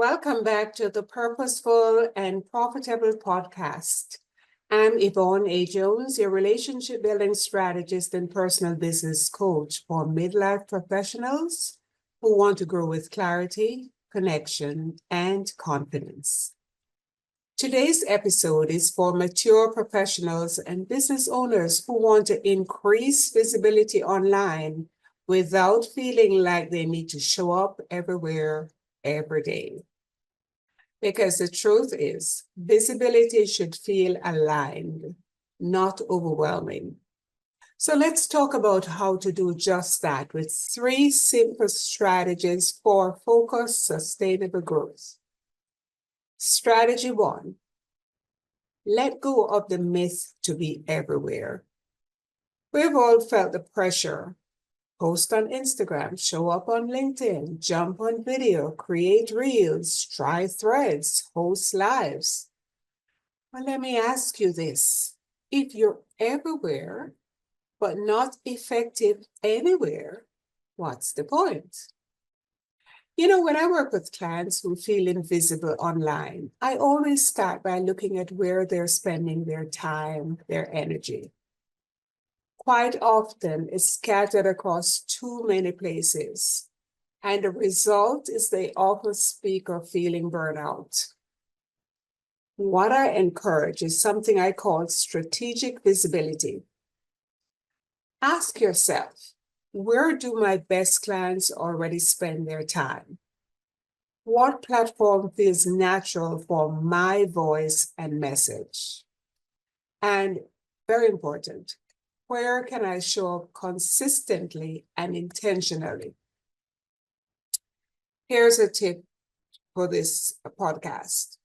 Welcome back to the Purposeful and Profitable podcast. I'm Yvonne A. Jones, your relationship building strategist and personal business coach for midlife professionals who want to grow with clarity, connection, and confidence. Today's episode is for mature professionals and business owners who want to increase visibility online without feeling like they need to show up everywhere every day. Because the truth is, visibility should feel aligned, not overwhelming. So let's talk about how to do just that with 3 simple strategies for focused, sustainable growth. Strategy 1, let go of the myth to be everywhere. We've all felt the pressure. Post on Instagram, show up on LinkedIn, jump on video, create reels, try threads, host lives. Well, let me ask you this. If you're everywhere, but not effective anywhere, what's the point? When I work with clients who feel invisible online, I always start by looking at where they're spending their time, their energy. Quite often, it's scattered across too many places, and the result is they often speak of feeling burnout. What I encourage is something I call strategic visibility. Ask yourself, where do my best clients already spend their time? What platform feels natural for my voice and message? And very important, where can I show up consistently and intentionally? Here's a tip for this podcast.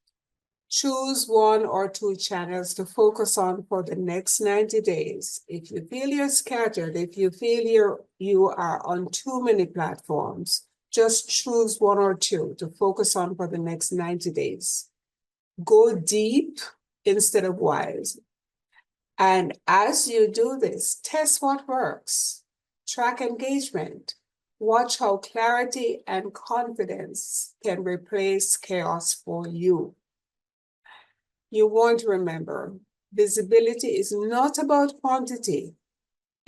Choose 1 or 2 channels to focus on for the next 90 days. If you feel you're scattered, if you feel you are on too many platforms, just choose 1 or 2 to focus on for the next 90 days. Go deep instead of wide. And as you do this, test what works. Track engagement. Watch how clarity and confidence can replace chaos for you. You want to remember, visibility is not about quantity.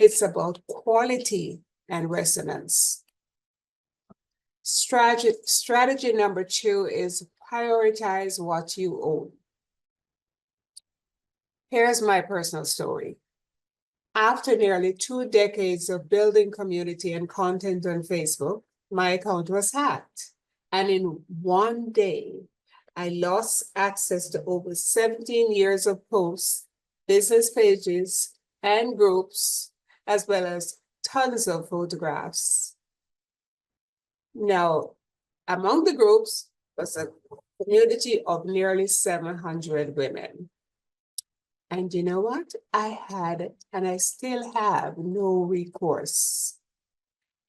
It's about quality and resonance. Strategy number 2 is prioritize what you own. Here's my personal story. After nearly 2 decades of building community and content on Facebook, my account was hacked. And in one day, I lost access to over 17 years of posts, business pages, and groups, as well as tons of photographs. Now, among the groups was a community of nearly 700 women. And you know what? I had, and I still have, no recourse.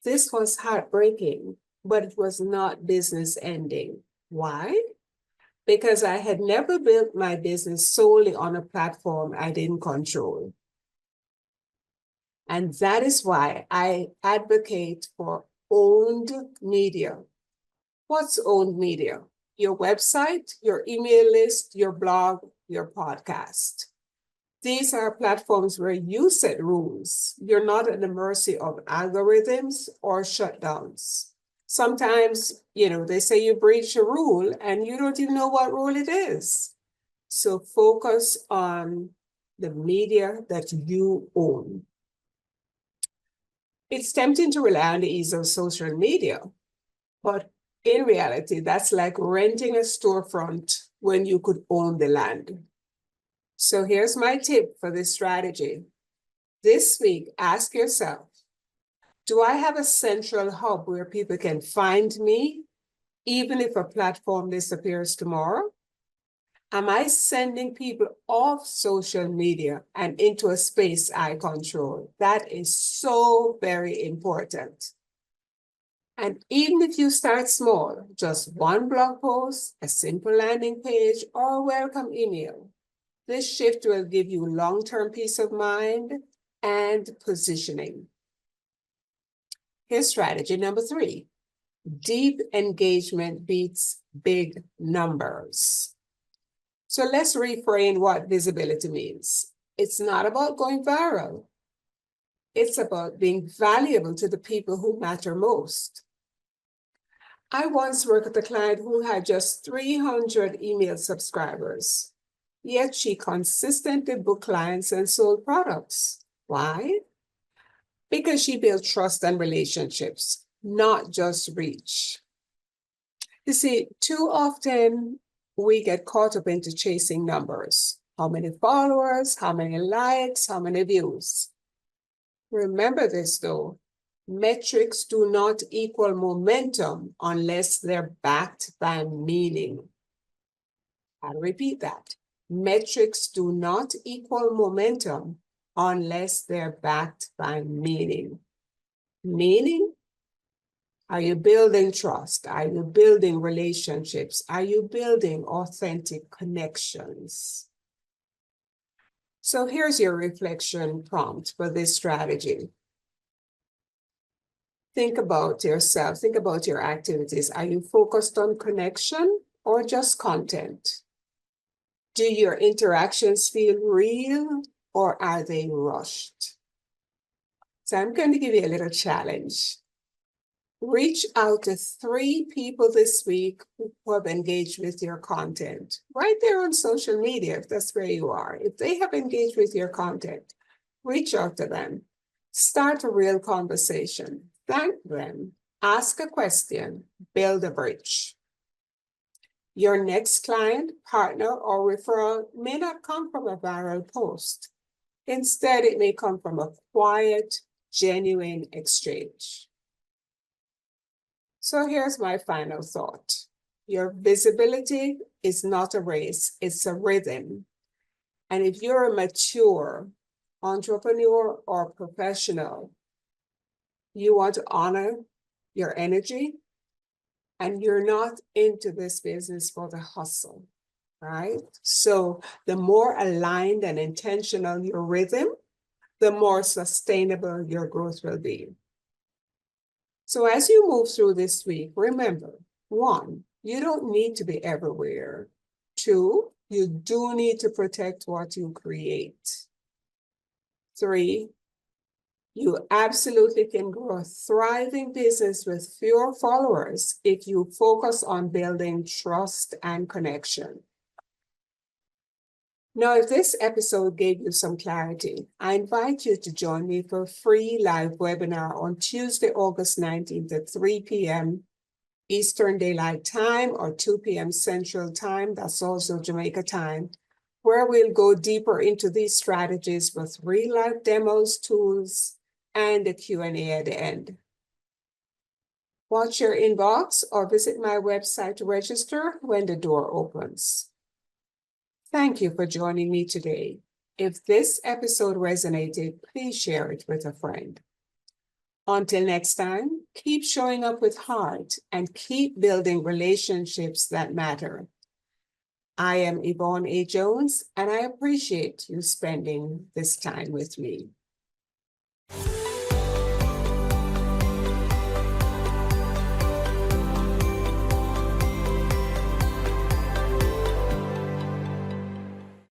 This was heartbreaking, but it was not business ending. Why? Because I had never built my business solely on a platform I didn't control. And that is why I advocate for owned media. What's owned media? Your website, your email list, your blog, your podcast. These are platforms where you set rules. You're not at the mercy of algorithms or shutdowns. Sometimes, they say you breach a rule and you don't even know what rule it is. So focus on the media that you own. It's tempting to rely on the ease of social media, but in reality, that's like renting a storefront when you could own the land. So here's my tip for this strategy. This week, ask yourself, do I have a central hub where people can find me, even if a platform disappears tomorrow? Am I sending people off social media and into a space I control? That is so very important. And even if you start small, just 1 blog post, a simple landing page, or a welcome email, this shift will give you long-term peace of mind and positioning. Here's strategy number 3. Deep engagement beats big numbers. So let's reframe what visibility means. It's not about going viral. It's about being valuable to the people who matter most. I once worked with a client who had just 300 email subscribers, yet she consistently booked clients and sold products. Why? Because she built trust and relationships, not just reach. You see, too often we get caught up into chasing numbers. How many followers, how many likes, how many views. Remember this though, metrics do not equal momentum unless they're backed by meaning. I'll repeat that. Metrics do not equal momentum unless they're backed by meaning. Meaning? Are you building trust? Are you building relationships? Are you building authentic connections? So here's your reflection prompt for this strategy. Think about yourself. Think about your activities. Are you focused on connection or just content? Do your interactions feel real or are they rushed? So I'm going to give you a little challenge. Reach out to 3 people this week who have engaged with your content. Right there on social media, if that's where you are. If they have engaged with your content, reach out to them. Start a real conversation. Thank them. Ask a question. Build a bridge. Your next client, partner, or referral may not come from a viral post. Instead, it may come from a quiet, genuine exchange. So here's my final thought. Your visibility is not a race, it's a rhythm. And if you're a mature entrepreneur or professional, you want to honor your energy, and you're not into this business for the hustle, right? So the more aligned and intentional your rhythm, the more sustainable your growth will be. So as you move through this week, remember, 1, you don't need to be everywhere. 2, you do need to protect what you create. 3, you absolutely can grow a thriving business with fewer followers if you focus on building trust and connection. Now, if this episode gave you some clarity, I invite you to join me for a free live webinar on Tuesday, August 19th at 3 p.m. Eastern Daylight Time or 2 p.m. Central Time, that's also Jamaica time, where we'll go deeper into these strategies with real-life demos, tools, and a Q&A at the end. Watch your inbox or visit my website to register when the door opens. Thank you for joining me today. If this episode resonated, please share it with a friend. Until next time, keep showing up with heart and keep building relationships that matter. I am Yvonne A. Jones, and I appreciate you spending this time with me.